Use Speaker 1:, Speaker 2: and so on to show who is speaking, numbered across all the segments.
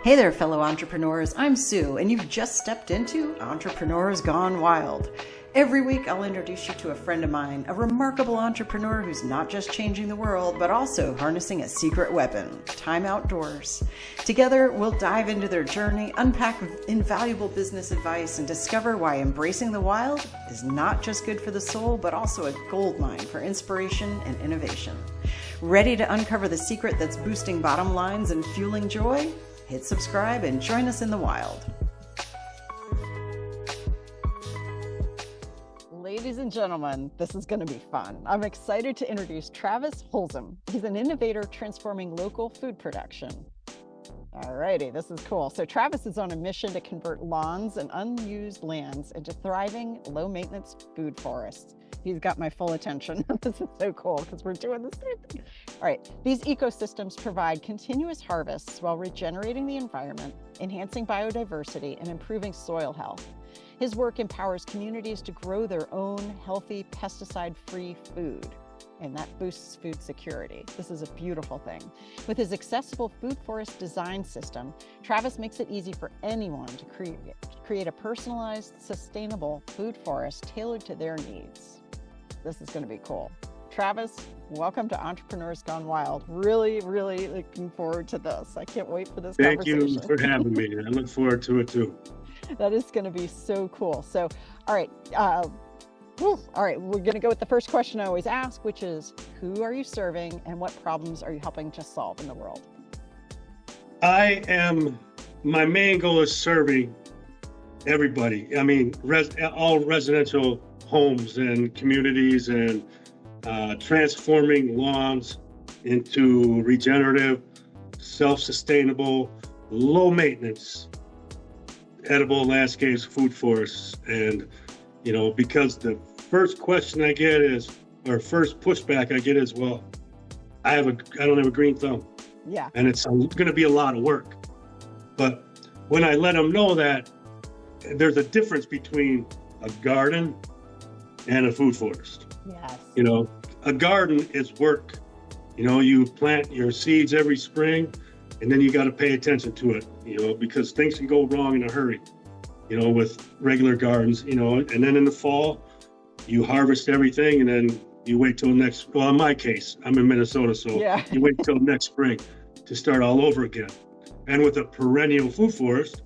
Speaker 1: Hey there, fellow entrepreneurs. I'm Sue, and you've just stepped into Entrepreneurs Gone Wild. Every week, I'll introduce you to a friend of mine, a remarkable entrepreneur who's not just changing the world, but also harnessing a secret weapon, time outdoors. Together, we'll dive into their journey, unpack invaluable business advice, and discover why embracing the wild is not just good for the soul, but also a goldmine for inspiration and innovation. Ready to uncover the secret that's boosting bottom lines and fueling joy? Hit subscribe and join us in the wild. Ladies and gentlemen, this is going to be fun. I'm excited to introduce Travis Holzem. He's an innovator transforming local food production. Alrighty, this is cool. So Travis is on a mission to convert lawns and unused lands into thriving, low-maintenance food forests. He's got my full attention. This is so cool because we're doing the same thing. All right, these ecosystems provide continuous harvests while regenerating the environment, enhancing biodiversity, and improving soil health. His work empowers communities to grow their own healthy, pesticide-free food, and that boosts food security. This is a beautiful thing. With his accessible food forest design system, Travis makes it easy for anyone to create a personalized, sustainable food forest tailored to their needs. This is going to be cool. Travis, welcome to Entrepreneurs Gone Wild. Really, really looking forward to this. I can't wait for this conversation.
Speaker 2: Thank you for having me. I look forward to it too.
Speaker 1: That is going to be so cool. So, all right. We're going to go with the first question I always ask, which is, who are you serving and what problems are you helping to solve in the world?
Speaker 2: My main goal is serving everybody. I mean, all residential homes and communities, and transforming lawns into regenerative, self-sustainable, low maintenance, edible landscapes, food forests. And, because the first question I get is, or first pushback I get is, well, I don't have a green thumb.
Speaker 1: Yeah.
Speaker 2: And it's going to be a lot of work. But when I let them know that there's a difference between a garden and a food forest.
Speaker 1: Yes.
Speaker 2: A garden is work. You plant your seeds every spring, and then you got to pay attention to it, because things can go wrong in a hurry, with regular gardens, and then in the fall, you harvest everything, and then you wait till well, in my case, I'm in Minnesota, so yeah. You wait till next spring to start all over again. And with a perennial food forest,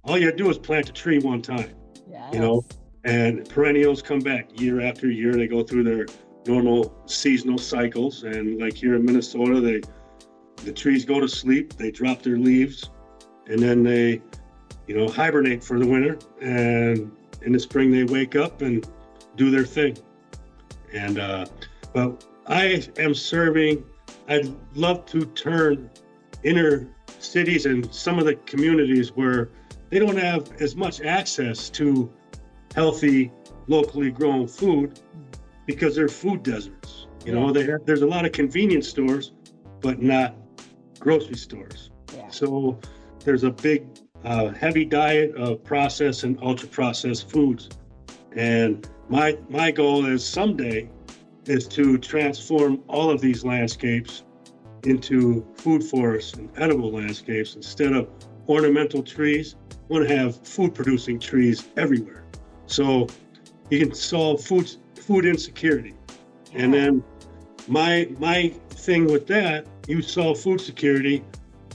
Speaker 2: all you do is plant a tree one time,
Speaker 1: yes.
Speaker 2: And perennials come back year after year. They go through their normal seasonal cycles. And like here in Minnesota, the trees go to sleep, they drop their leaves, and then they, hibernate for the winter. And in the spring, they wake up and do their thing. And, but I am serving, I'd love to turn inner cities and some of the communities where they don't have as much access to healthy, locally grown food because they're food deserts. There's a lot of convenience stores, but not grocery stores.
Speaker 1: Yeah.
Speaker 2: So there's a big, heavy diet of processed and ultra processed foods. And my goal is someday is to transform all of these landscapes into food forests and edible landscapes. Instead of ornamental trees, I want to have food producing trees everywhere. So you can solve food insecurity. Yeah. And then my thing with that, you solve food security,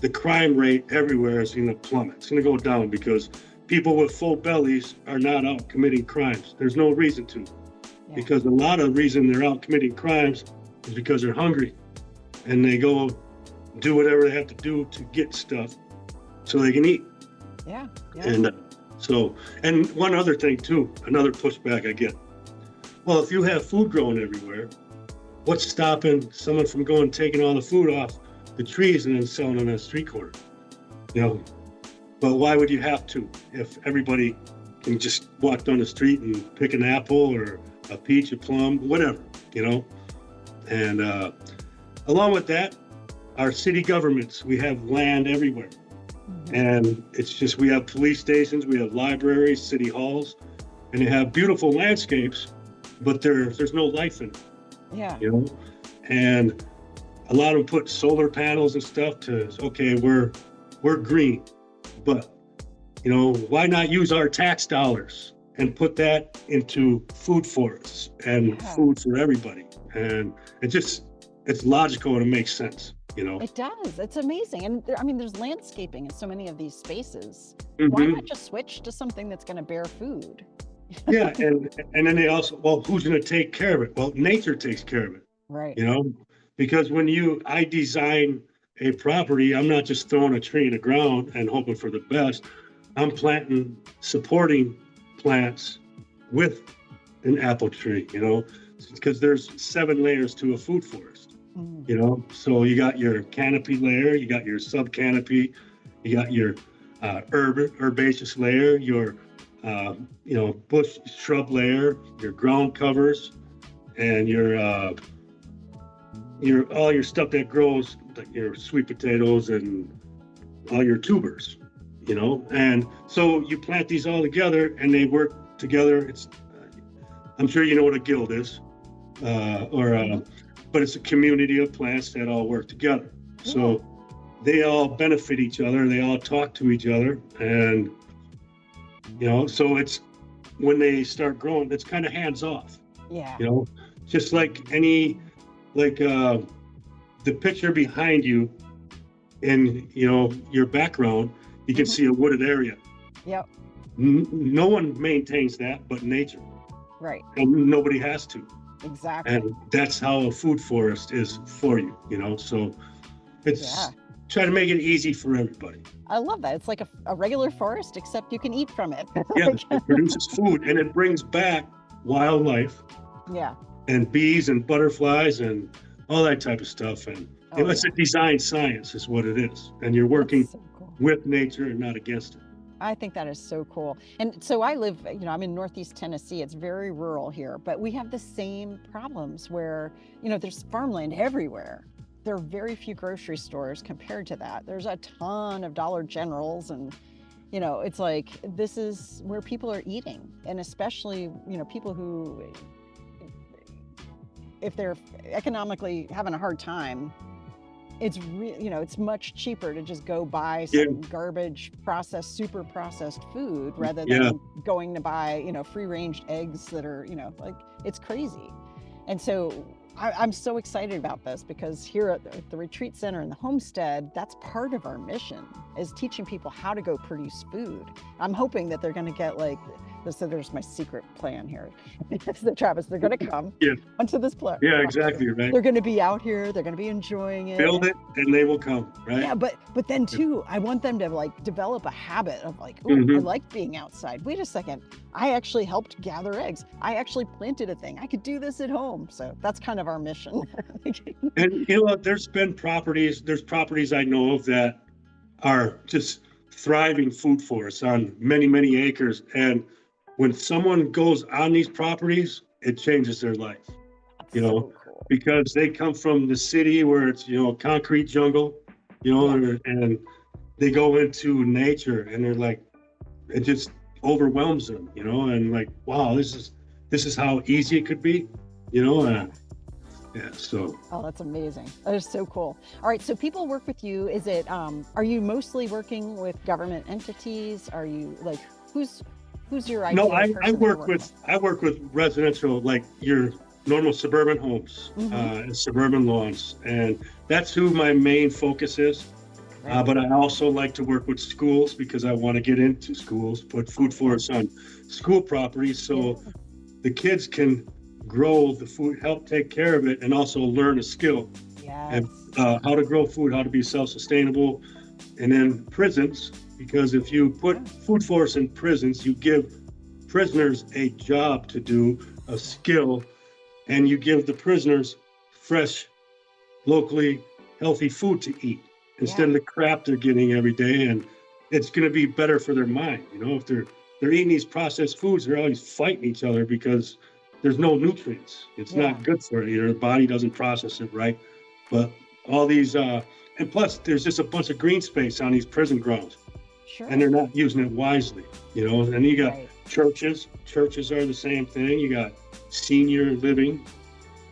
Speaker 2: the crime rate everywhere is going to plummet. It's going to go down because people with full bellies are not out committing crimes. There's no reason to. Yeah. Because a lot of the reason they're out committing crimes is because they're hungry and they go do whatever they have to do to get stuff so they can eat.
Speaker 1: Yeah.
Speaker 2: And one other thing too, another pushback I get. Well, if you have food growing everywhere, what's stopping someone from taking all the food off the trees and then selling them on a street corner? But why would you have to if everybody can just walk down the street and pick an apple or a peach, a plum, whatever, And along with that, our city governments, we have land everywhere. Mm-hmm. And it's just, we have police stations, we have libraries, city halls, and they have beautiful landscapes, but there's no life in it.
Speaker 1: Yeah.
Speaker 2: And a lot of them put solar panels and stuff to, okay, we're green. But, why not use our tax dollars and put that into food forests and
Speaker 1: Yeah.
Speaker 2: food for everybody? And it's logical and it makes sense.
Speaker 1: It does. It's amazing. And I mean, there's landscaping in so many of these spaces. Why
Speaker 2: Hmm.
Speaker 1: not just switch to something that's going to bear food?
Speaker 2: Yeah, and then they also, well, who's going to take care of it? Well, nature takes care of it,
Speaker 1: Right.
Speaker 2: you know, because I design a property, I'm not just throwing a tree in the ground and hoping for the best. I'm planting supporting plants with an apple tree, because there's 7 layers to a food forest.
Speaker 1: Mm.
Speaker 2: So you got your canopy layer, you got your sub canopy, you got your herbaceous layer, your bush shrub layer, your ground covers, and your all your stuff that grows, like your sweet potatoes and all your tubers. And so you plant these all together, and they work together. I'm sure you know what a guild is, but it's a community of plants that all work together.
Speaker 1: Yeah.
Speaker 2: So they all benefit each other. They all talk to each other, and so it's when they start growing, it's kind of hands off.
Speaker 1: Yeah.
Speaker 2: Just like the picture behind you in your background, you can see a wooded area.
Speaker 1: Yep.
Speaker 2: No one maintains that but nature,
Speaker 1: Right.
Speaker 2: and nobody has to.
Speaker 1: Exactly.
Speaker 2: And that's how a food forest is for you. So it's try to make it easy for everybody.
Speaker 1: I love that. It's like a regular forest, except you can eat from it.
Speaker 2: Yeah, it produces food, and it brings back wildlife
Speaker 1: Yeah.
Speaker 2: and bees and butterflies and all that type of stuff. And it's a design science is what it is. And you're working
Speaker 1: so cool.
Speaker 2: with nature and not against it.
Speaker 1: I think that is so cool. And so I live, I'm in Northeast Tennessee. It's very rural here, but we have the same problems where, there's farmland everywhere. There are very few grocery stores compared to that. There's a ton of Dollar Generals, and it's like this is where people are eating, and especially people who, if they're economically having a hard time, it's it's much cheaper to just go buy some garbage super processed food rather than going to buy free range eggs that are like, it's crazy. And so I'm so excited about this, because here at the retreat center and the homestead, that's part of our mission, is teaching people how to go produce food. I'm hoping that they're going to get so there's my secret plan here. Travis, they're going to come onto this place.
Speaker 2: Yeah, exactly, right.
Speaker 1: They're going to be out here. They're going to be enjoying it.
Speaker 2: Build it, and they will come, right?
Speaker 1: Yeah, but then too, I want them to develop a habit of I like being outside. Wait a second, I actually helped gather eggs. I actually planted a thing. I could do this at home. So that's kind of our mission.
Speaker 2: And there's properties I know of that are just thriving food forests on many, many acres. And when someone goes on these properties, it changes their life,
Speaker 1: so cool.
Speaker 2: Because they come from the city where it's, concrete jungle, and they go into nature, and they're like, it just overwhelms them, and like, wow, this is how easy it could be, so.
Speaker 1: Oh, that's amazing. That is so cool. All right, so people work with you. Is it, are you mostly working with government entities? Are you who's your ideal person?
Speaker 2: No, I work with residential, like your normal suburban homes, and suburban lawns, and that's who my main focus is. Right. But I also like to work with schools, because I want to get into schools, put food forests on school properties, so the kids can grow the food, help take care of it, and also learn a skill. And how to grow food, how to be self-sustainable. And then prisons, because if you put food forests in prisons, you give prisoners a job to do, a skill, and you give the prisoners fresh, locally healthy food to eat instead of the crap they're getting every day. And it's going to be better for their mind. If they're eating these processed foods, they're always fighting each other because there's no nutrients. It's not good for it. Their body doesn't process it right. But all these, and plus there's just a bunch of green space on these prison grounds.
Speaker 1: Sure.
Speaker 2: And they're not using it wisely, and you got churches are the same thing. You got senior living,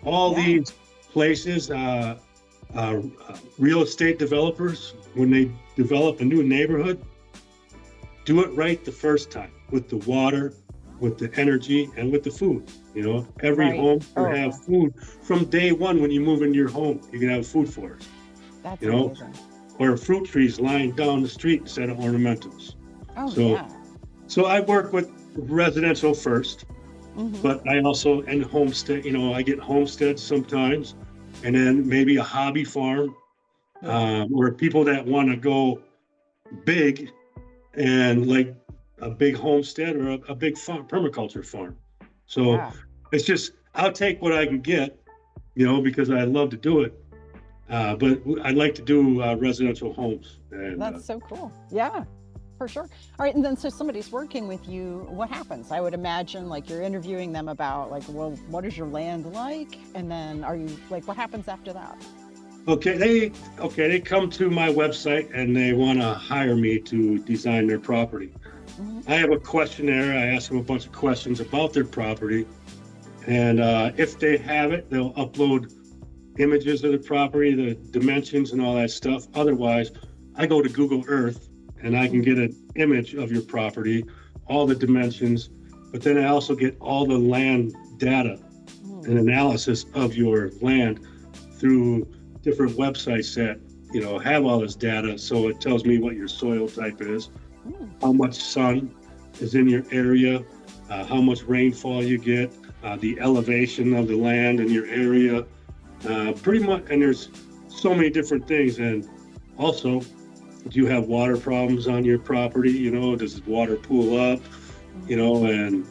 Speaker 2: all these places, real estate developers, when they develop a new neighborhood, do it right the first time with the water, with the energy, and with the food. You know, every
Speaker 1: Right.
Speaker 2: home should
Speaker 1: Oh,
Speaker 2: have
Speaker 1: yeah.
Speaker 2: food from day one. When you move into your home, you can have a food forest,
Speaker 1: That's
Speaker 2: you know,
Speaker 1: amazing.
Speaker 2: or fruit trees lying down the street instead of ornamentals.
Speaker 1: Oh,
Speaker 2: So,
Speaker 1: yeah.
Speaker 2: so I work with residential first,
Speaker 1: Hmm.
Speaker 2: but I also, and homestead, you know, I get homesteads sometimes, and then maybe a hobby farm,
Speaker 1: Yeah.
Speaker 2: or people that want to go big and like a big homestead or a big farm, permaculture farm. So
Speaker 1: Yeah.
Speaker 2: it's just, I'll take what I can get, you know, because I love to do it. But I like to do residential homes. And
Speaker 1: That's so cool. Yeah, for sure. All right. And then so somebody's working with you. What happens? I would imagine like you're interviewing them about like, well, what is your land like? And then are you like, what happens after that?
Speaker 2: they come to my website and they want to hire me to design their property.
Speaker 1: Hmm.
Speaker 2: I have a questionnaire. I ask them a bunch of questions about their property, and if they have it, they'll upload images of the property, the dimensions, and all that stuff. Otherwise, I go to Google Earth and I can
Speaker 1: Hmm.
Speaker 2: get an image of your property, all the dimensions, but then I also get all the land data
Speaker 1: Hmm.
Speaker 2: and analysis of your land through different websites that, you know, have all this data. So it tells me what your soil type is,
Speaker 1: Hmm.
Speaker 2: how much sun is in your area, how much rainfall you get, the elevation of the land in your area, pretty much. And there's so many different things. And also, do you have water problems on your property? You know, does water pool up? You
Speaker 1: Hmm.
Speaker 2: know, and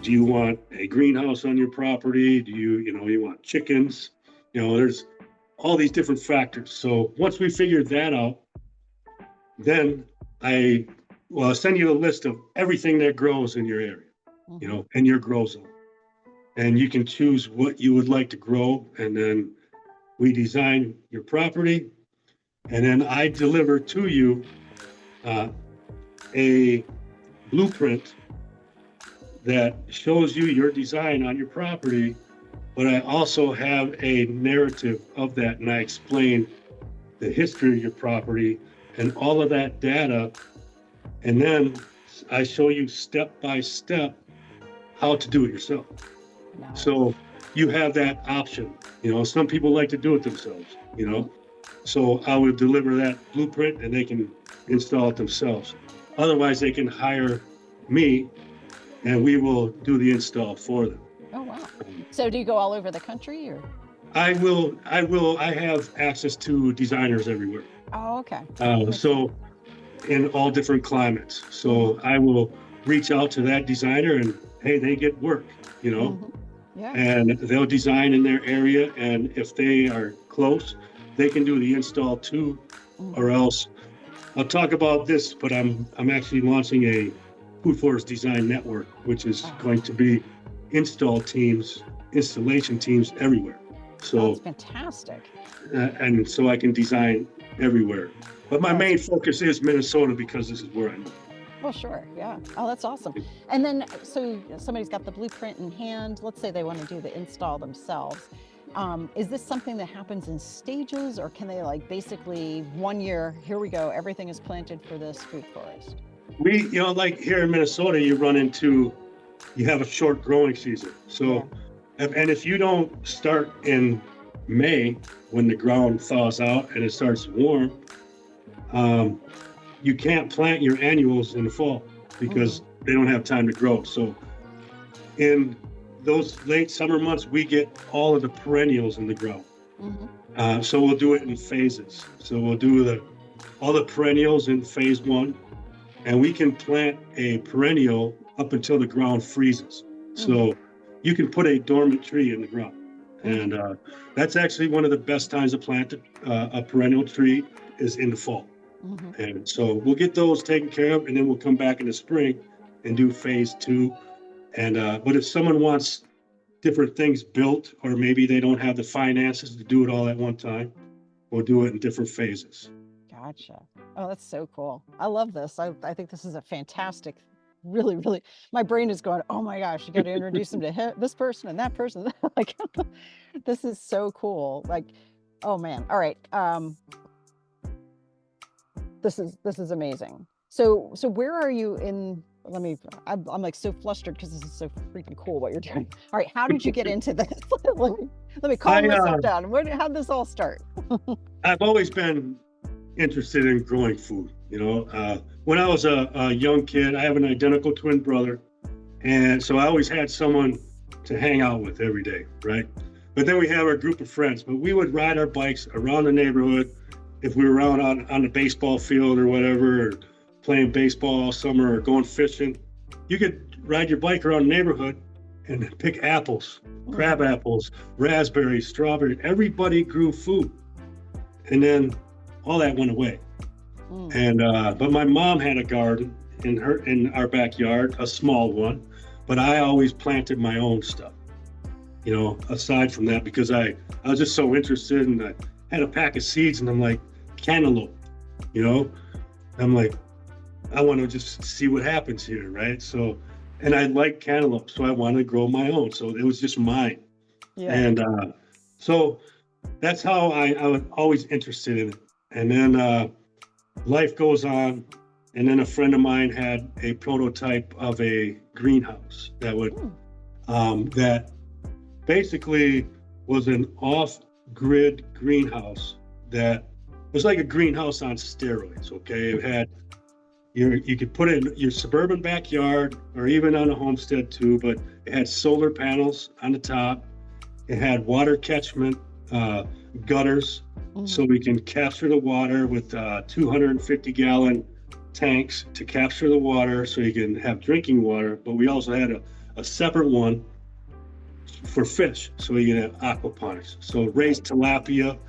Speaker 2: do you want a greenhouse on your property? Do you, you know, you want chickens? You know, there's all these different factors. So once we figure that out, then I, well, I'll send you a list of everything that grows in your area, you
Speaker 1: Hmm.
Speaker 2: know, in your grow zone. And you can choose what you would like to grow. And then we design your property. And then I deliver to you uh, a blueprint that shows you your design on your property. But I also have a narrative of that. And I explain the history of your property and all of that data. And then I show you step by step how to do it yourself.
Speaker 1: Nice.
Speaker 2: So you have that option. You know, some people like to do it themselves, you
Speaker 1: Hmm.
Speaker 2: know. So I would deliver that blueprint and they can install it themselves. Otherwise, they can hire me and we will do the install for them.
Speaker 1: Oh, wow. So do you go all over the country or?
Speaker 2: I have access to designers everywhere.
Speaker 1: Oh, okay. Makes sense.
Speaker 2: So in all different climates.
Speaker 1: Hmm.
Speaker 2: So I will reach out to that designer and hey, they get work, you know,
Speaker 1: Hmm. Yeah.
Speaker 2: and they'll design in their area. And if they are close, they can do the install too, or
Speaker 1: Hmm.
Speaker 2: else I'll talk about this, but I'm actually launching a food forest design network, which is
Speaker 1: Oh,
Speaker 2: going to be installation teams everywhere.
Speaker 1: that's
Speaker 2: So
Speaker 1: fantastic.
Speaker 2: and so I can design everywhere. But my
Speaker 1: Oh, that's
Speaker 2: main focus is Minnesota because this is where I live.
Speaker 1: well, sure. Yeah. Oh, that's awesome. And then, so somebody's got the blueprint in hand. Let's say they want to do the install themselves. Is this something that happens in stages, or can they like basically 1 year? Here we go. Everything is planted for this food forest.
Speaker 2: You know, like here in Minnesota, you have a short growing season.
Speaker 1: Yeah.
Speaker 2: So, and if you don't start in May when the ground thaws out and it starts warm, um, you can't plant your annuals in the fall
Speaker 1: Hmm.
Speaker 2: because they don't have time to grow. So in those late summer months, we get all of the perennials in the ground.
Speaker 1: Hmm.
Speaker 2: So we'll do it in phases. So we'll do all the perennials in phase one, and we can plant a perennial up until the ground freezes.
Speaker 1: Hmm.
Speaker 2: So you can put a dormant tree in the ground,
Speaker 1: Hmm.
Speaker 2: and that's actually one of the best times to plant a perennial tree is in the fall.
Speaker 1: Hmm.
Speaker 2: And so we'll get those taken care of, and then we'll come back in the spring and do phase two. And but if someone wants different things built, or maybe they don't have the finances to do it all at one time, we'll do it in different phases.
Speaker 1: Gotcha. Oh, that's so cool. I love this. I think this is a fantastic, really, really, my brain is going, oh my gosh, you got to introduce them to this person and that person. Like, this is so cool. Like, oh man. All right. This is amazing. So where are you in? I'm like so flustered because this is so freaking cool what you're doing. All right, how did you get into this? let me
Speaker 2: I
Speaker 1: calm myself down. How'd this all start?
Speaker 2: I've always been interested in growing food. When I was a young kid, I have an identical twin brother, and so I always had someone to hang out with every day, right? But then we have our group of friends. But we would ride our bikes around the neighborhood if we were out on the baseball field or whatever, or playing baseball all summer or going fishing. You could ride your bike around the neighborhood and pick apples, crab apples, raspberries, strawberries. Everybody grew food. And then all that went away. And but my mom had a garden in our backyard, a small one, but I always planted my own stuff. Aside from that, because I was just so interested, and I had a pack of seeds, and I'm like, cantaloupe, I'm like, I want to just see what happens here, right? So, and I like cantaloupe, so I wanted to grow my own. So it was just mine.
Speaker 1: Yeah.
Speaker 2: And so that's how I was always interested in it. And then life goes on. And then a friend of mine had a prototype of a greenhouse that basically was an off-grid greenhouse that was like a greenhouse on steroids. Okay, it had you could put it in your suburban backyard or even on a homestead too, but it had solar panels on the top. It had water catchment gutters, so we can capture the water with 250-gallon tanks to capture the water so you can have drinking water. But we also had a separate one for fish, so you can have aquaponics. So raised tilapia,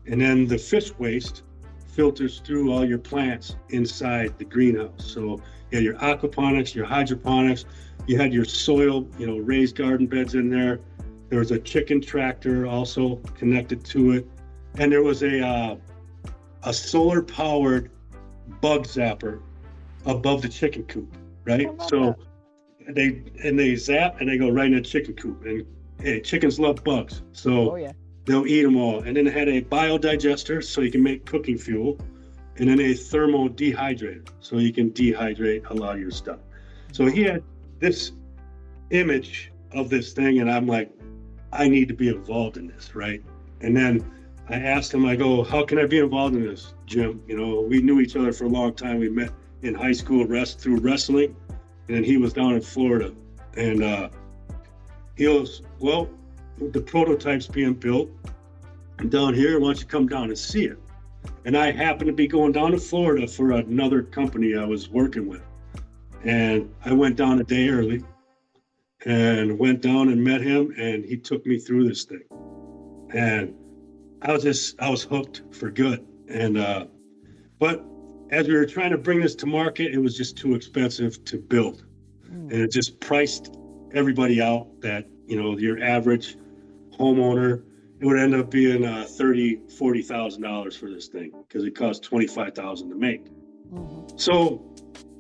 Speaker 2: and then the fish waste filters through all your plants inside the greenhouse. So you had your aquaponics, your hydroponics, you had your soil, raised garden beds in there. There was a chicken tractor also connected to it. And there was a solar powered bug zapper above the chicken coop, right? So they zap and they go right in the chicken coop. And hey, chickens love bugs. So they'll eat them all. And then it had a biodigester so you can make cooking fuel, and then a thermo dehydrator so you can dehydrate a lot of your stuff. So he had this image of this thing, and I'm like, I need to be involved in this, right? And then I asked him, I go, how can I be involved in this, Jim? We knew each other for a long time. We met in high school through wrestling, and then he was down in Florida. And he goes, well, the prototype's being built down here. Why don't you come down and see it? And I happened to be going down to Florida for another company I was working with. And I went down a day early and went down and met him, and he took me through this thing. And I was hooked for good. And but as we were trying to bring this to market, it was just too expensive to build. And it just priced everybody out that, your average homeowner, it would end up being $30,000-$40,000 for this thing because it cost $25,000 to make. So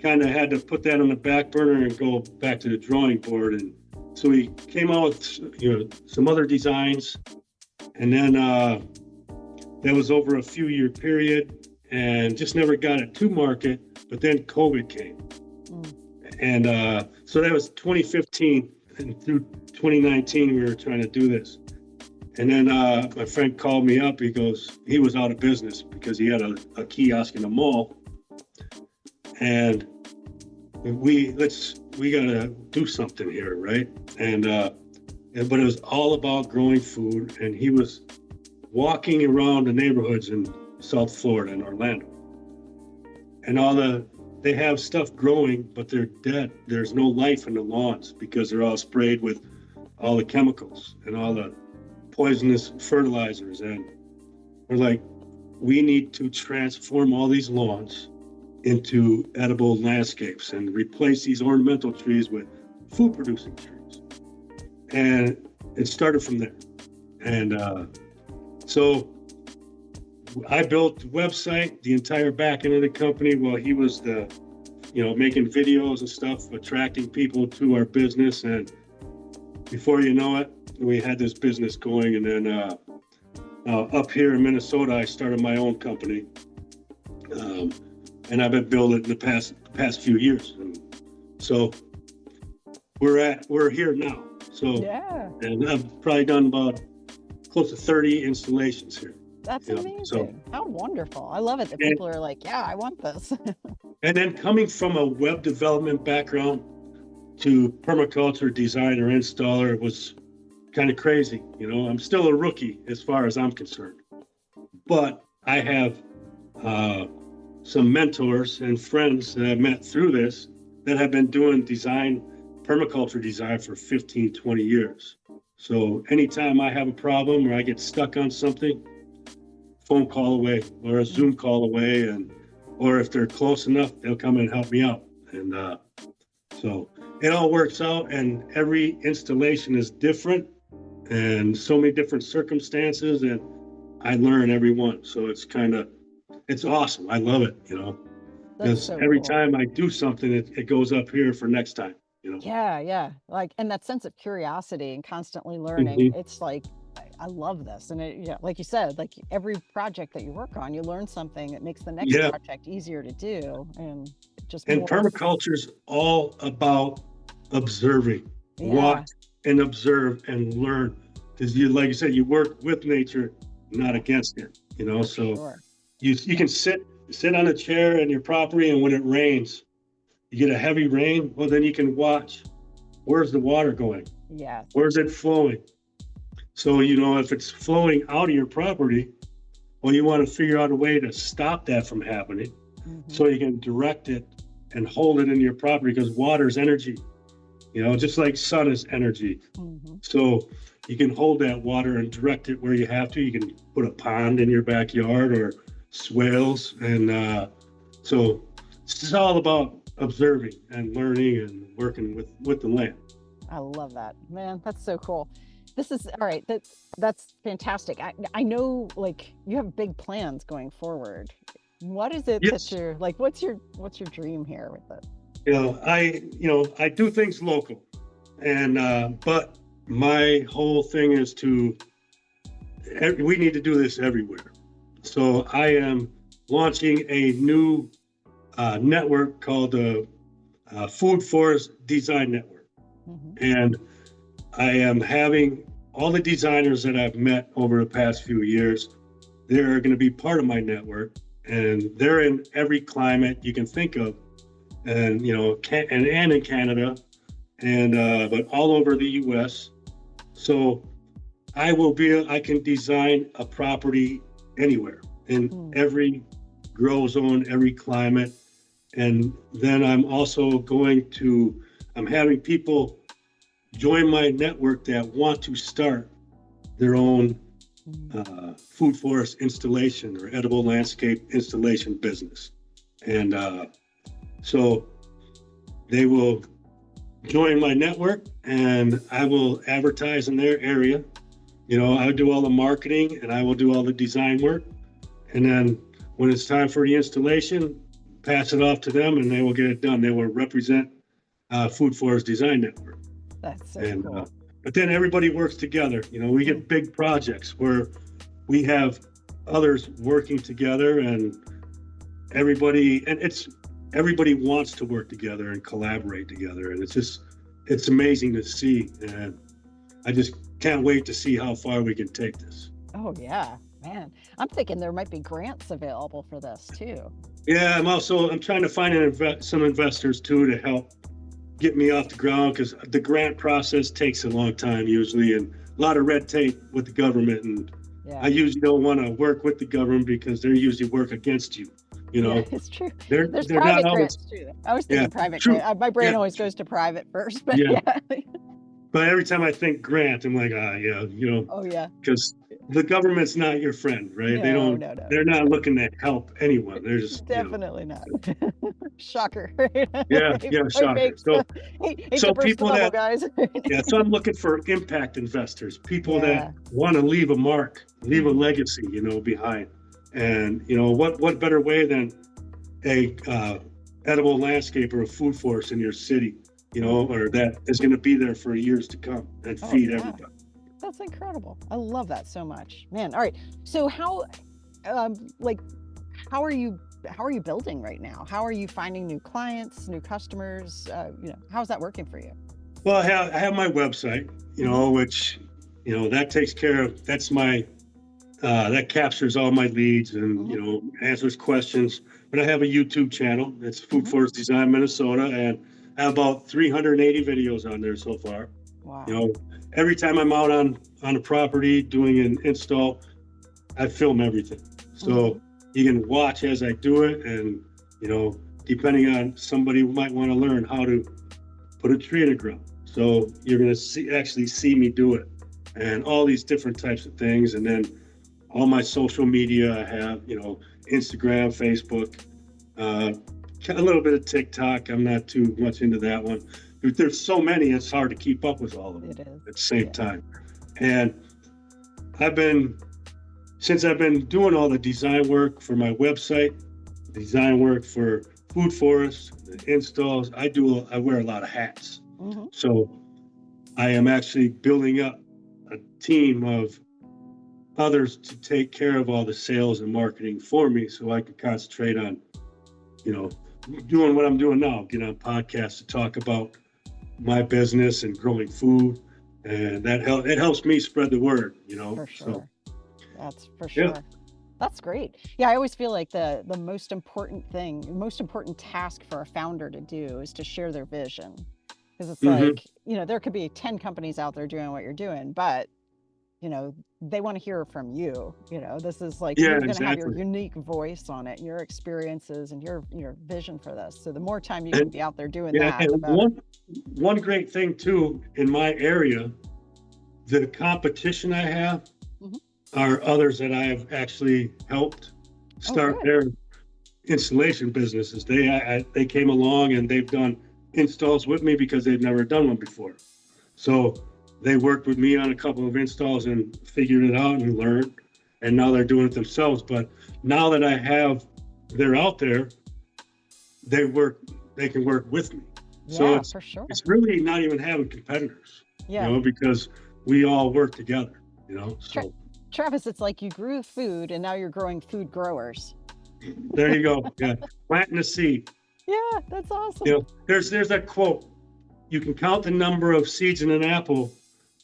Speaker 2: kind of had to put that on the back burner and go back to the drawing board. And so we came out with some other designs, and then that was over a few year period and just never got it to market. But then COVID came. And so that was 2015, and through 2019 we were trying to do this. And then my friend called me up. He goes, he was out of business because he had a kiosk in a mall. And we gotta do something here, right? And but it was all about growing food. And he was walking around the neighborhoods in South Florida and Orlando, and they have stuff growing, but they're dead. There's no life in the lawns because they're all sprayed with all the chemicals and all the poisonous fertilizers. And we're like, we need to transform all these lawns into edible landscapes and replace these ornamental trees with food producing trees. And it started from there. And so I built the website, the entire back end of the company, while he was making videos and stuff, attracting people to our business. And before you know it, we had this business going. And then up here in Minnesota, I started my own company. and I've been building it in the past few years. And so we're here now. So,
Speaker 1: Yeah,
Speaker 2: and I've probably done about close to 30 installations here.
Speaker 1: that's
Speaker 2: So,
Speaker 1: amazing. How wonderful. I love it that
Speaker 2: and,
Speaker 1: people are like, yeah, I want this.
Speaker 2: and then coming from a web development background to permaculture designer installer was kind of crazy. I'm still a rookie as far as I'm concerned, but I have some mentors and friends that I've met through this that have been doing permaculture design for 15, 20 years. So anytime I have a problem or I get stuck on something, phone call away or a Zoom call away, or if they're close enough, they'll come and help me out. And so it all works out, and every installation is different and so many different circumstances, and I learn every one. So it's awesome. I love it,
Speaker 1: That's
Speaker 2: because
Speaker 1: so
Speaker 2: every
Speaker 1: cool.
Speaker 2: time I do something, it goes up here for next time.
Speaker 1: Yeah, yeah. Like, and that sense of curiosity and constantly learning,
Speaker 2: Mhm.
Speaker 1: it's like, I love this. And yeah, like you said, like every project that you work on, you learn something that makes the next
Speaker 2: Yeah,
Speaker 1: project easier to do and just
Speaker 2: and
Speaker 1: more.
Speaker 2: permaculture is all about observing,
Speaker 1: Yeah,
Speaker 2: watch and observe and learn. Because like you said, you work with nature, not against it.
Speaker 1: for
Speaker 2: So
Speaker 1: sure.
Speaker 2: you can sit on a chair in your property, and when it rains, you get a heavy rain. Well, then you can watch. Where's the water going?
Speaker 1: Yes.
Speaker 2: Where's it flowing? So if it's flowing out of your property, well, you want to figure out a way to stop that from happening,
Speaker 1: Hmm.
Speaker 2: so you can direct it and hold it in your property, because water is energy, just like sun is energy.
Speaker 1: Hmm.
Speaker 2: So you can hold that water and direct it where you have to. You can put a pond in your backyard or swales. And so it's all about observing and learning and working with the land.
Speaker 1: I love that, man. That's so cool. This is all right. That's fantastic. I know, like, you have big plans going forward. What is it that
Speaker 2: Yes.
Speaker 1: you're like? What's your dream here with it?
Speaker 2: I do things local, and but my whole thing is we need to do this everywhere. So I am launching a new network called the Food Forest Design Network.
Speaker 1: Hmm.
Speaker 2: And I am having all the designers that I've met over the past few years, they're going to be part of my network. And they're in every climate you can think of, and and in Canada, and but all over the U.S. So I can design a property anywhere in
Speaker 1: Mm.
Speaker 2: every grow zone, every climate. And then I'm having people join my network that want to start their own
Speaker 1: Mm.
Speaker 2: food forest installation or edible landscape installation business. And so they will join my network, and I will advertise in their area. I do all the marketing and I will do all the design work. And then when it's time for the installation, pass it off to them and they will get it done. They will represent Food Forest Design Network.
Speaker 1: That's so
Speaker 2: And
Speaker 1: cool.
Speaker 2: but then everybody works together. We
Speaker 1: Mm.
Speaker 2: get big projects where we have others working together, and everybody wants to work together and collaborate together. And it's amazing to see. And I just can't wait to see how far we can take this.
Speaker 1: Oh yeah, man. I'm thinking there might be grants available for this too.
Speaker 2: Yeah, I'm trying to find some investors too to help get me off the ground, because the grant process takes a long time usually, and a lot of red tape with the government. And I
Speaker 1: Yeah.
Speaker 2: usually don't want to work with the government because they usually work against you. You
Speaker 1: Yeah,
Speaker 2: know,
Speaker 1: it's true.
Speaker 2: they're
Speaker 1: There's
Speaker 2: they're not
Speaker 1: private
Speaker 2: always.
Speaker 1: grants too. I was
Speaker 2: Yeah,
Speaker 1: thinking private
Speaker 2: true.
Speaker 1: grant. My brain
Speaker 2: Yeah,
Speaker 1: always goes to private first, but
Speaker 2: yeah.
Speaker 1: yeah.
Speaker 2: But every time I think grant, I'm like, yeah,
Speaker 1: Oh yeah.
Speaker 2: because the government's not your friend, right?
Speaker 1: No, no, no.
Speaker 2: They're not looking to help anyone. They're just.
Speaker 1: Definitely not. Shocker, right?
Speaker 2: Yeah,
Speaker 1: Hey,
Speaker 2: yeah,
Speaker 1: hey,
Speaker 2: shocker.
Speaker 1: babes.
Speaker 2: So,
Speaker 1: Hate to
Speaker 2: so
Speaker 1: burst the
Speaker 2: people
Speaker 1: bubble,
Speaker 2: that
Speaker 1: guys.
Speaker 2: Yeah, so I'm looking for impact investors, people that
Speaker 1: Yeah.
Speaker 2: want to leave a mark, leave a
Speaker 1: Mhm.
Speaker 2: legacy, behind. And what better way than a edible landscape or a food forest in your city,
Speaker 1: Mhm.
Speaker 2: or that is going to be there for years to come and
Speaker 1: Oh
Speaker 2: feed
Speaker 1: yeah.
Speaker 2: everybody.
Speaker 1: That's incredible. I love that so much. Man, all right. So how like how are you how are you building right now? How are you finding new clients, new customers? How's that working for you?
Speaker 2: Well, I have my website,
Speaker 1: Hmm.
Speaker 2: which, that takes care of, that's my, that captures all my leads and,
Speaker 1: Hmm.
Speaker 2: answers questions. But I have a YouTube channel. It's Food
Speaker 1: Hmm.
Speaker 2: Forest Design Minnesota, and I have about 380 videos on there so far. You
Speaker 1: Wow.
Speaker 2: know, every time I'm out on a property doing an install, I film everything.
Speaker 1: Hmm.
Speaker 2: So you can watch as I do it, and you know, depending on somebody who might want to learn how to put a tree in the ground. So you're gonna actually see me do it, and all these different types of things, and then all my social media I have, Instagram, Facebook, uh, a little bit of TikTok. I'm not too much into that one. There's so many, it's hard to keep up with all of them
Speaker 1: It is.
Speaker 2: at the same
Speaker 1: Yeah.
Speaker 2: time. And I've been, since I've been doing all the design work for my website, design work for Food Forest, the installs, I wear a lot of hats.
Speaker 1: Hmm.
Speaker 2: So I am actually building up a team of others to take care of all the sales and marketing for me so I can concentrate on, you know, doing what I'm doing now, get on podcasts to talk about my business and growing food. And it helps me spread the word.
Speaker 1: For
Speaker 2: So
Speaker 1: sure. That's for
Speaker 2: yeah.
Speaker 1: sure. That's great. Yeah, I always feel like the most important thing, most important task for a founder to do is to share their vision. Because it's
Speaker 2: Hmm.
Speaker 1: like, there could be 10 companies out there doing what you're doing, but they want to hear from you. This is like
Speaker 2: Yeah,
Speaker 1: you're going to have your
Speaker 2: exactly.
Speaker 1: unique voice on it, your experiences and your vision for this. So the more time you can
Speaker 2: And
Speaker 1: be out there doing
Speaker 2: yeah,
Speaker 1: that,
Speaker 2: and
Speaker 1: the better.
Speaker 2: one great thing too in my area, the competition I have
Speaker 1: Hmm.
Speaker 2: are others that I have actually helped
Speaker 1: Oh,
Speaker 2: start
Speaker 1: good.
Speaker 2: their installation businesses. They came along and they've done installs with me because they've never done one before. So they worked with me on a couple of installs and figured it out and learned, and now they're doing it themselves. But now that they're out there, they work, they can work with me. So
Speaker 1: Yeah,
Speaker 2: it's
Speaker 1: for sure.
Speaker 2: it's really not even having competitors,
Speaker 1: Yeah.
Speaker 2: because we all work together.
Speaker 1: Tra-
Speaker 2: So
Speaker 1: Travis, it's like you grew food and now you're growing food growers.
Speaker 2: there you go. Yeah, planting a seed.
Speaker 1: Yeah, that's awesome.
Speaker 2: There's that quote: you can count the number of seeds in an apple,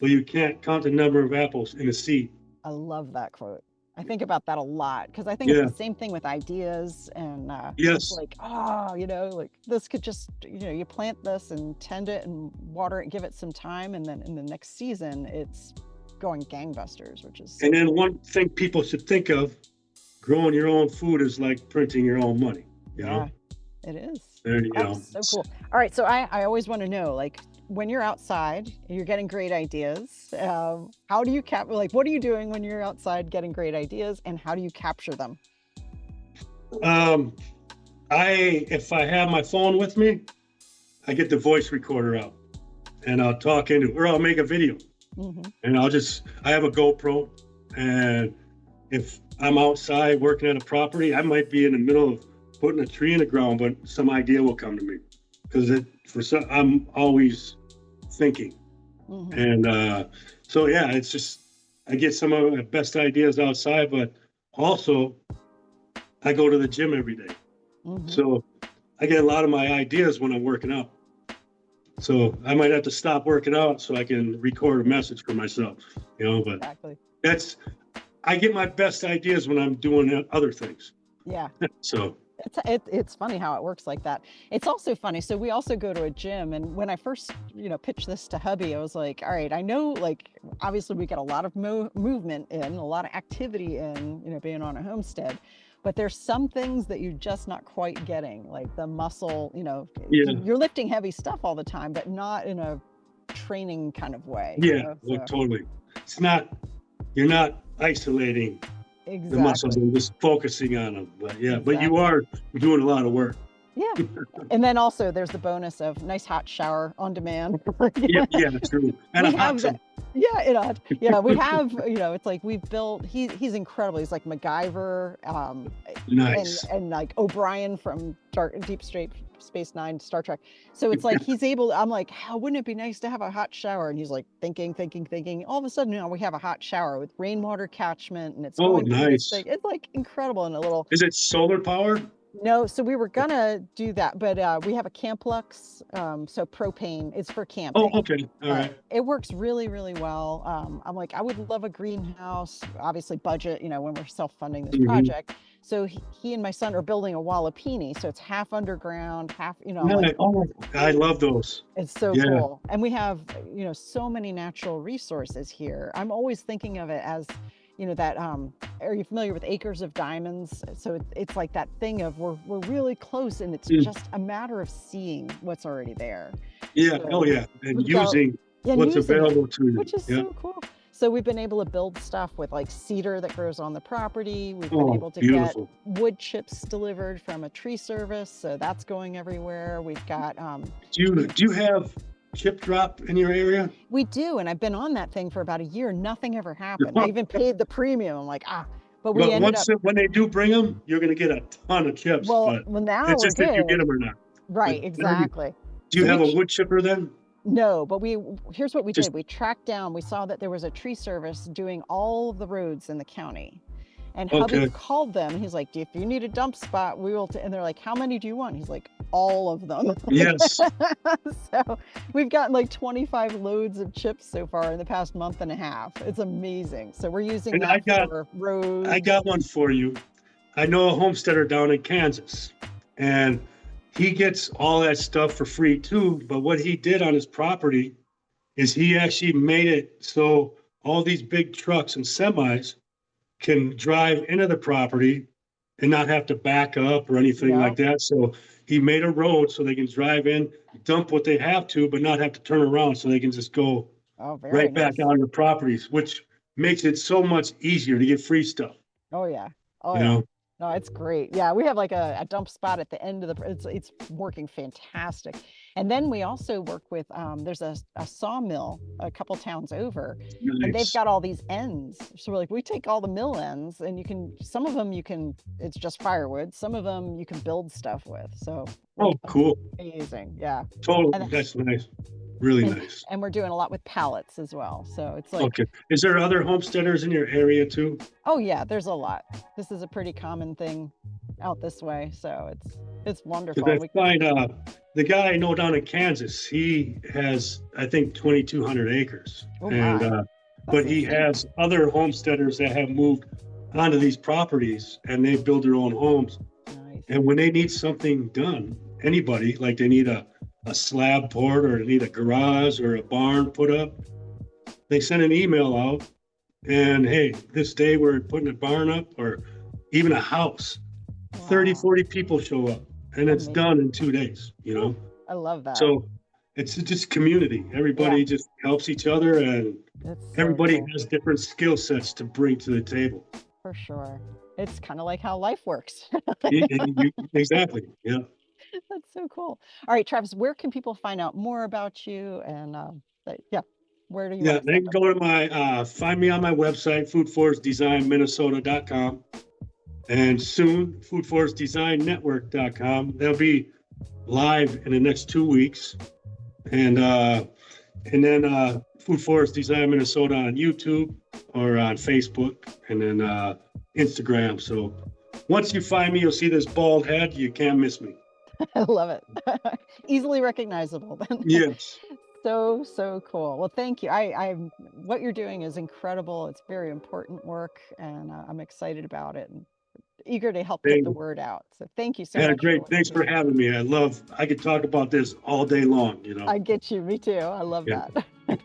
Speaker 2: but you can't count the number of apples in a seed.
Speaker 1: I love that quote. I think about that a lot because I think it's
Speaker 2: Yeah.
Speaker 1: the same thing with ideas. And it's
Speaker 2: Yes.
Speaker 1: like, like this could just, you plant this and tend it and water it, give it some time. And then in the next season, it's going gangbusters, which is
Speaker 2: And
Speaker 1: so
Speaker 2: then
Speaker 1: cool.
Speaker 2: one thing people should think of: growing your own food is like printing your own money. You
Speaker 1: Yeah,
Speaker 2: know,
Speaker 1: it is.
Speaker 2: there.
Speaker 1: That's so cool. All right. So I always want to know, like, when you're outside, you're getting great ideas. How do you like, what are you doing when you're outside getting great ideas and how do you capture them?
Speaker 2: Um, if I have my phone with me, I get the voice recorder out and I'll talk into it, or I'll make a video
Speaker 1: Hmm.
Speaker 2: and I have a GoPro, and if I'm outside working at a property, I might be in the middle of putting a tree in the ground, but some idea will come to me because I'm always thinking.
Speaker 1: Hmm.
Speaker 2: And so, yeah, it's just, I get some of my best ideas outside, but also I go to the gym every day.
Speaker 1: Hmm.
Speaker 2: So I get a lot of my ideas when I'm working out. So I might have to stop working out so I can record a message for myself. But
Speaker 1: Exactly.
Speaker 2: that's, I get my best ideas when I'm doing other things.
Speaker 1: Yeah.
Speaker 2: So,
Speaker 1: It's funny how it works like that. It's also funny. So we also go to a gym, and when I first, pitched this to hubby, I was like, all right, I know, like, obviously we get a lot of movement in, a lot of activity in, being on a homestead, but there's some things that you're just not quite getting, like the muscle,
Speaker 2: yeah,
Speaker 1: you're lifting heavy stuff all the time, but not in a training kind of way,
Speaker 2: yeah, well,
Speaker 1: so
Speaker 2: totally. It's not, you're not isolating the muscles
Speaker 1: exactly,
Speaker 2: and just focusing on them. But yeah, but you
Speaker 1: exactly.
Speaker 2: are doing a lot of work.
Speaker 1: Yeah. And then also there's the bonus of nice hot shower on demand.
Speaker 2: Yeah, yeah, true. And a
Speaker 1: We
Speaker 2: hot
Speaker 1: have
Speaker 2: tub.
Speaker 1: that. Yeah, yeah, we have, it's like we've built, he's incredible. He's like MacGyver, and
Speaker 2: Nice.
Speaker 1: like O'Brien from Deep Straight Space Nine, Star Trek. So it's like he's able, I'm like, how wouldn't it be nice to have a hot shower? And he's like thinking, thinking, thinking. All of a sudden, we have a hot shower with rainwater catchment and it's
Speaker 2: Oh,
Speaker 1: going through this
Speaker 2: nice.
Speaker 1: thing. It's like incredible and a little.
Speaker 2: Is it solar power?
Speaker 1: No, so we were gonna do that, but we have a Camplux, so propane is for
Speaker 2: Oh,
Speaker 1: camping.
Speaker 2: okay. All right.
Speaker 1: It works really, really well. I'm like, I would love a greenhouse, obviously budget, when we're self-funding this
Speaker 2: Hmm.
Speaker 1: project. So he and my son are building a Wallapini, so it's half underground, half, I'm like,
Speaker 2: Nice. Oh, I love those.
Speaker 1: it's so
Speaker 2: Yeah.
Speaker 1: cool. And we have, so many natural resources here. I'm always thinking of it as, that are you familiar with acres of diamonds? So it's like that thing of we're really close and it's
Speaker 2: Mm.
Speaker 1: just a matter of seeing what's already there.
Speaker 2: Yeah. Oh,
Speaker 1: So
Speaker 2: yeah. And
Speaker 1: we've got
Speaker 2: using
Speaker 1: yeah, and
Speaker 2: what's
Speaker 1: using it,
Speaker 2: available to you.
Speaker 1: which is
Speaker 2: Yeah.
Speaker 1: so cool. So we've been able to build stuff with like cedar that grows on the property. We've been
Speaker 2: Oh,
Speaker 1: able to get
Speaker 2: beautiful.
Speaker 1: wood chips delivered from a tree service, so that's going everywhere. We've got
Speaker 2: Do you have chip drop in your area?
Speaker 1: we do, and I've been on that thing for about a year. Nothing ever happened. I even paid the premium. I'm like, but we
Speaker 2: But
Speaker 1: ended up,
Speaker 2: when they do bring them, you're going to get a ton of chips. But
Speaker 1: well, now
Speaker 2: it's
Speaker 1: we're
Speaker 2: just if you get
Speaker 1: good.
Speaker 2: them or not. But
Speaker 1: Right, exactly.
Speaker 2: do you
Speaker 1: So
Speaker 2: have a wood chipper then?
Speaker 1: no, but here's what we
Speaker 2: Just
Speaker 1: did. We tracked down, we saw that there was a tree service doing all of the roads in the county. And hubby
Speaker 2: okay.
Speaker 1: called them and he's like, if you need a dump spot, we will. And they're like, how many do you want? He's like, all of them.
Speaker 2: Yes.
Speaker 1: So we've gotten like 25 loads of chips so far in the past month and a half. It's amazing. So we're using
Speaker 2: And I
Speaker 1: that
Speaker 2: got
Speaker 1: for
Speaker 2: I
Speaker 1: roads.
Speaker 2: got one for you. I know a homesteader down in Kansas, and he gets all that stuff for free too. But what he did on his property is he actually made it so all these big trucks and semis can drive into the property and not have to back up or anything like
Speaker 1: Yep.
Speaker 2: that. So he made a road so they can drive in, dump what they have to, but not have to turn around so they can just go
Speaker 1: Oh, very
Speaker 2: right back
Speaker 1: nice.
Speaker 2: on the properties, which makes it so much easier to get free stuff,
Speaker 1: Oh yeah. Oh
Speaker 2: you
Speaker 1: yeah.
Speaker 2: know?
Speaker 1: No, it's great. Yeah, we have like a dump spot at the end of the. It's working fantastic. And then we also work with. There's a sawmill a couple towns over, and they've
Speaker 2: Nice.
Speaker 1: got all these ends. So we're like, we take all the mill ends, and some of them you can. It's just firewood. Some of them you can build stuff with. So
Speaker 2: Oh,
Speaker 1: like
Speaker 2: cool.
Speaker 1: amazing. Yeah.
Speaker 2: Totally.
Speaker 1: And
Speaker 2: That's nice. Really
Speaker 1: and
Speaker 2: nice.
Speaker 1: and we're doing a lot with pallets as well. So it's like,
Speaker 2: Okay. Is there other homesteaders in your area too?
Speaker 1: oh yeah, there's a lot. This is a pretty common thing out this way, so it's wonderful.
Speaker 2: Because
Speaker 1: And we
Speaker 2: I find the guy I know down in Kansas, he has, I think, 2,200 acres.
Speaker 1: oh
Speaker 2: And,
Speaker 1: my, that's
Speaker 2: but he
Speaker 1: insane.
Speaker 2: has other homesteaders that have moved onto these properties and they build their own homes.
Speaker 1: Nice.
Speaker 2: And when they need something done, anybody, like they need a slab poured or they need a garage or a barn put up, they send an email out and hey, this day we're putting a barn up or even a house. 30,
Speaker 1: Wow.
Speaker 2: 40 people show up and it's
Speaker 1: Amazing.
Speaker 2: done in 2 days, you
Speaker 1: Whew,
Speaker 2: know?
Speaker 1: I love that.
Speaker 2: So it's just community.
Speaker 1: Yeah,
Speaker 2: Everybody just helps each other and
Speaker 1: it's so
Speaker 2: everybody
Speaker 1: cool
Speaker 2: has different skill sets to bring to the table.
Speaker 1: for sure. It's kind of like how life works.
Speaker 2: Exactly. Yeah.
Speaker 1: That's so cool. All right, Travis, where can people find out more about you? And yeah, where do you want
Speaker 2: Yeah.
Speaker 1: to
Speaker 2: They
Speaker 1: send
Speaker 2: can
Speaker 1: them?
Speaker 2: go to find me on my website, foodforestdesignminnesota.com, and soon foodforestdesignnetwork.com. They'll be live in the next 2 weeks. And then Food Forest Design Minnesota on YouTube or on Facebook, and then Instagram. So once you find me, you'll see this bald head. You can't miss me.
Speaker 1: I love it. Easily recognizable then.
Speaker 2: Yes.
Speaker 1: So cool. Well, thank you. What you're doing is incredible. It's very important work, and I'm excited about it and eager to help get
Speaker 2: Thank
Speaker 1: the
Speaker 2: you.
Speaker 1: word out. So thank you so
Speaker 2: Had a
Speaker 1: much for
Speaker 2: great.
Speaker 1: what
Speaker 2: Thanks
Speaker 1: you're
Speaker 2: for
Speaker 1: doing.
Speaker 2: having me. I could talk about this all day long.
Speaker 1: I get you. Me too. I love
Speaker 2: Yeah.
Speaker 1: that.